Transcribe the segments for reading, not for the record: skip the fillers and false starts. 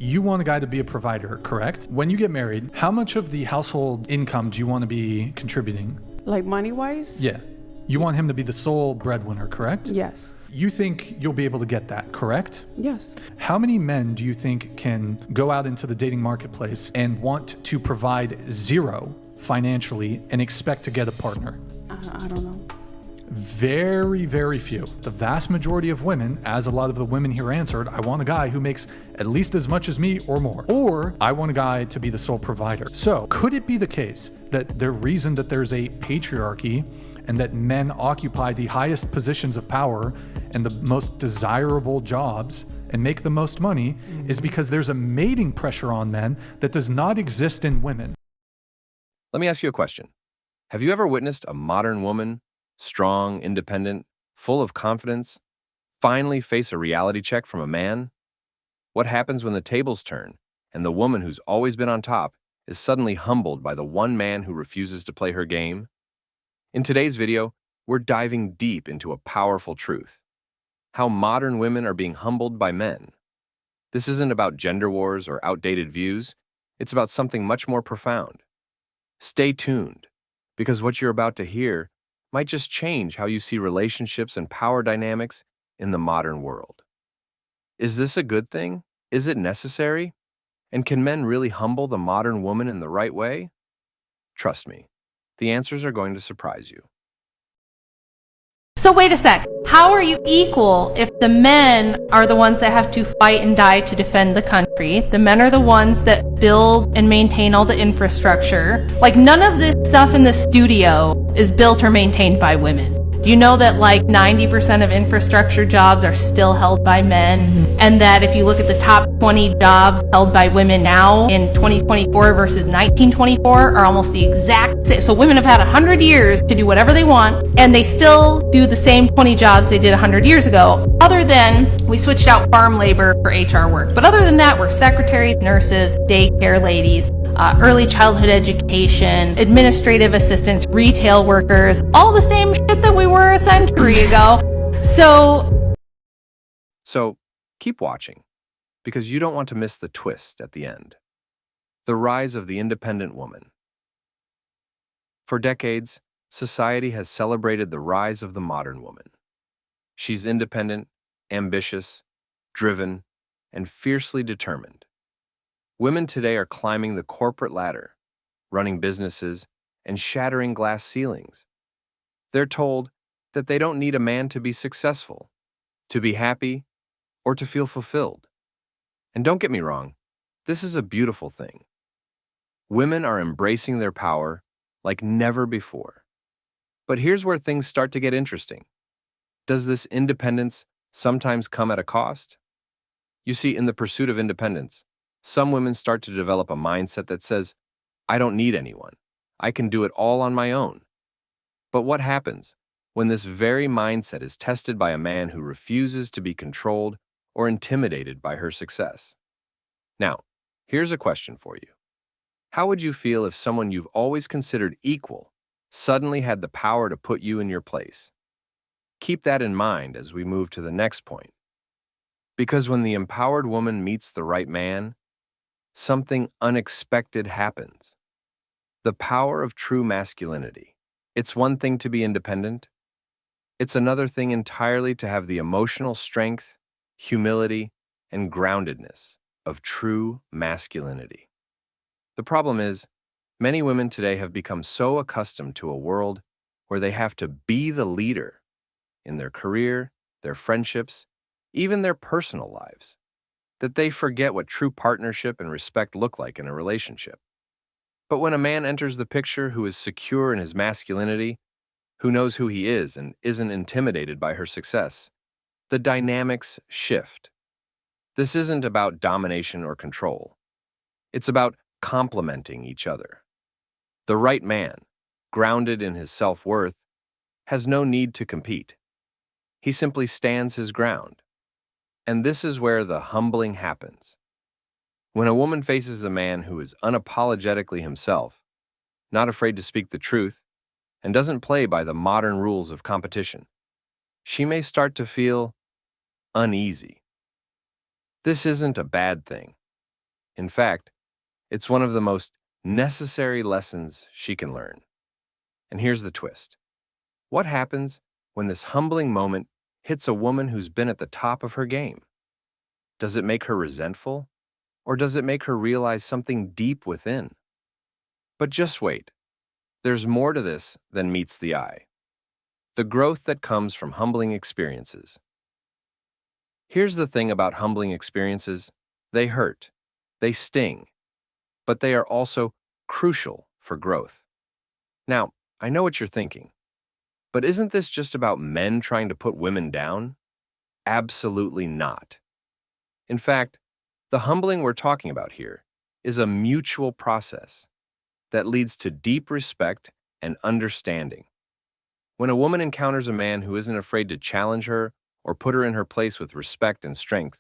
You want a guy to be a provider, correct? When you get married, how much of the household income do you want to be contributing? Like money-wise? Yeah. You want him to be the sole breadwinner, correct? Yes. You think you'll be able to get that, correct? Yes. How many men do you think can go out into the dating marketplace and want to provide zero financially and expect to get a partner? I don't know. Very, very few. The vast majority of women, as a lot of the women here answered, I want a guy who makes at least as much as me or more. Or I want a guy to be the sole provider. So could it be the case that the reason that there's a patriarchy and that men occupy the highest positions of power and the most desirable jobs and make the most money is because there's a mating pressure on men that does not exist in women? Let me ask you a question. Have you ever witnessed a modern woman, strong, independent, full of confidence, finally face a reality check from a man? What happens when the tables turn and the woman who's always been on top is suddenly humbled by the one man who refuses to play her game? In today's video, we're diving deep into a powerful truth: how modern women are being humbled by men. This isn't about gender wars or outdated views. It's about something much more profound. Stay tuned, because what you're about to hear might just change how you see relationships and power dynamics in the modern world. Is this a good thing? Is it necessary? And can men really humble the modern woman in the right way? Trust me, the answers are going to surprise you. So wait a sec. How are you equal if the men are the ones that have to fight and die to defend the country? The men are the ones that build and maintain all the infrastructure. Like, none of this stuff in the studio is built or maintained by women. Do you know that like 90% of infrastructure jobs are still held by men? And that if you look at the top 20 jobs held by women now in 2024 versus 1924 are almost the exact same. So women have had 100 years to do whatever they want, and they still do the same 20 jobs they did 100 years ago, other than we switched out farm labor for HR work. But other than that, we're secretaries, nurses, daycare ladies, early childhood education, administrative assistants, retail workers, all the same shit that we were a century ago. So keep watching, because you don't want to miss the twist at the end. The rise of the independent woman. For decades, society has celebrated the rise of the modern woman. She's independent, ambitious, driven, and fiercely determined. Women today are climbing the corporate ladder, running businesses, and shattering glass ceilings. They're told that they don't need a man to be successful, to be happy, or to feel fulfilled. And don't get me wrong, this is a beautiful thing. Women are embracing their power like never before. But here's where things start to get interesting. Does this independence sometimes come at a cost? You see, in the pursuit of independence, some women start to develop a mindset that says, I don't need anyone. I can do it all on my own. But what happens when this very mindset is tested by a man who refuses to be controlled or intimidated by her success? Now, here's a question for you. How would you feel if someone you've always considered equal suddenly had the power to put you in your place? Keep that in mind as we move to the next point. Because when the empowered woman meets the right man, something unexpected happens. The power of true masculinity. It's one thing to be independent. It's another thing entirely to have the emotional strength, humility, and groundedness of true masculinity. The problem is, many women today have become so accustomed to a world where they have to be the leader in their career, their friendships, even their personal lives, that they forget what true partnership and respect look like in a relationship. But when a man enters the picture who is secure in his masculinity, who knows who he is and isn't intimidated by her success, the dynamics shift. This isn't about domination or control. It's about complementing each other. The right man, grounded in his self-worth, has no need to compete. He simply stands his ground. And this is where the humbling happens. When a woman faces a man who is unapologetically himself, not afraid to speak the truth, and doesn't play by the modern rules of competition, she may start to feel uneasy. This isn't a bad thing. In fact, it's one of the most necessary lessons she can learn. And here's the twist. What happens when this humbling moment hits a woman who's been at the top of her game? Does it make her resentful? Or does it make her realize something deep within? But just wait. There's more to this than meets the eye. The growth that comes from humbling experiences. Here's the thing about humbling experiences. They hurt. They sting. But they are also crucial for growth. Now, I know what you're thinking. But isn't this just about men trying to put women down? Absolutely not. In fact, the humbling we're talking about here is a mutual process that leads to deep respect and understanding. When a woman encounters a man who isn't afraid to challenge her or put her in her place with respect and strength,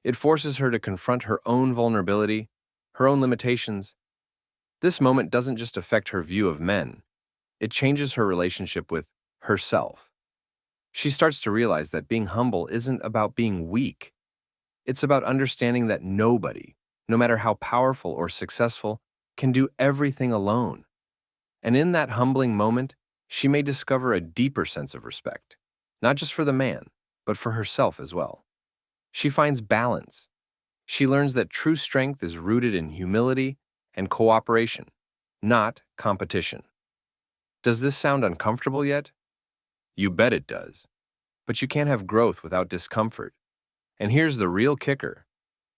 it forces her to confront her own vulnerability, her own limitations. This moment doesn't just affect her view of men, it changes her relationship with herself. She starts to realize that being humble isn't about being weak. It's about understanding that nobody, no matter how powerful or successful, can do everything alone. And in that humbling moment, she may discover a deeper sense of respect, not just for the man, but for herself as well. She finds balance. She learns that true strength is rooted in humility and cooperation, not competition. Does this sound uncomfortable yet? You bet it does. But you can't have growth without discomfort. And here's the real kicker.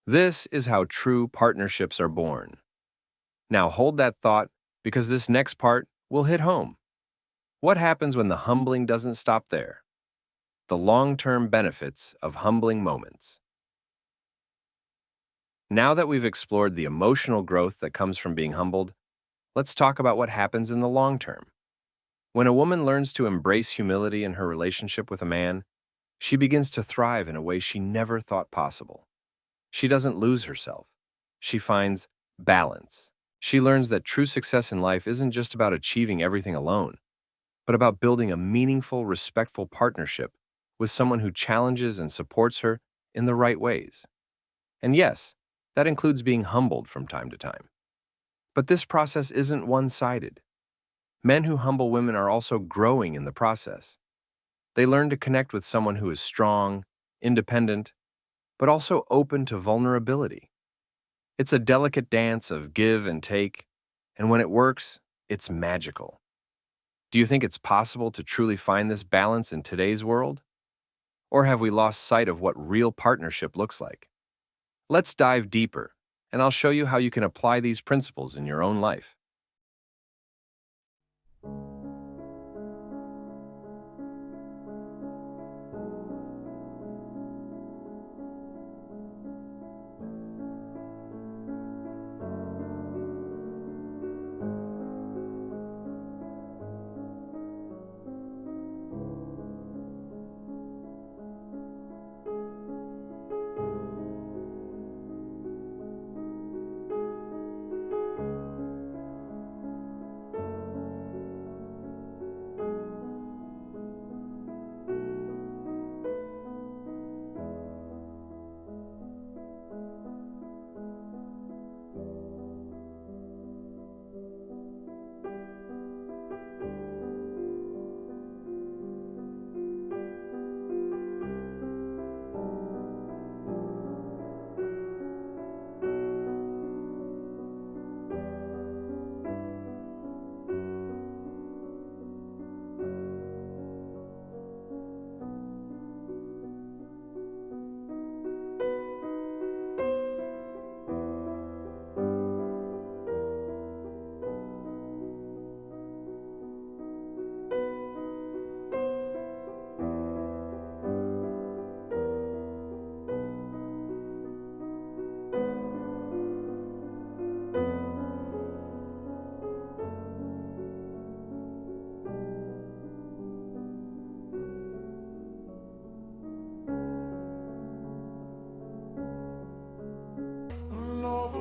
This is how true partnerships are born. Now hold that thought, because this next part will hit home. What happens when the humbling doesn't stop there? The long-term benefits of humbling moments. Now that we've explored the emotional growth that comes from being humbled, let's talk about what happens in the long term. When a woman learns to embrace humility in her relationship with a man, she begins to thrive in a way she never thought possible. She doesn't lose herself. She finds balance. She learns that true success in life isn't just about achieving everything alone, but about building a meaningful, respectful partnership with someone who challenges and supports her in the right ways. And yes, that includes being humbled from time to time. But this process isn't one-sided. Men who humble women are also growing in the process. They learn to connect with someone who is strong, independent, but also open to vulnerability. It's a delicate dance of give and take, and when it works, it's magical. Do you think it's possible to truly find this balance in today's world? Or have we lost sight of what real partnership looks like? Let's dive deeper, and I'll show you how you can apply these principles in your own life.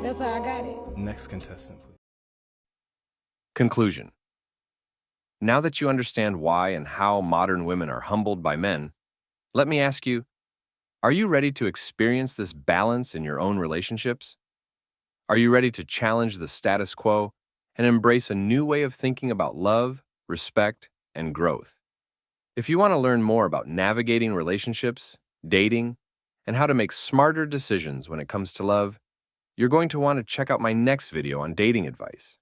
That's how I got it. Next contestant, please. Conclusion. Now that you understand why and how modern women are humbled by men, let me ask you, are you ready to experience this balance in your own relationships? Are you ready to challenge the status quo and embrace a new way of thinking about love, respect, and growth? If you want to learn more about navigating relationships, dating, and how to make smarter decisions when it comes to love, you're going to want to check out my next video on dating advice.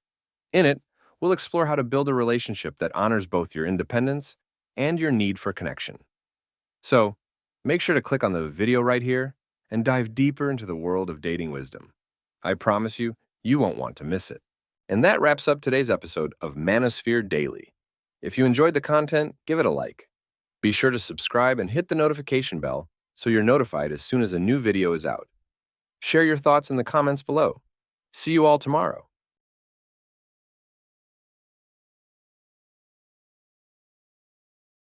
In it, we'll explore how to build a relationship that honors both your independence and your need for connection. So, make sure to click on the video right here and dive deeper into the world of dating wisdom. I promise you, you won't want to miss it. And that wraps up today's episode of Manosphere Daily. If you enjoyed the content, give it a like. Be sure to subscribe and hit the notification bell so you're notified as soon as a new video is out. Share your thoughts in the comments below. See you all tomorrow.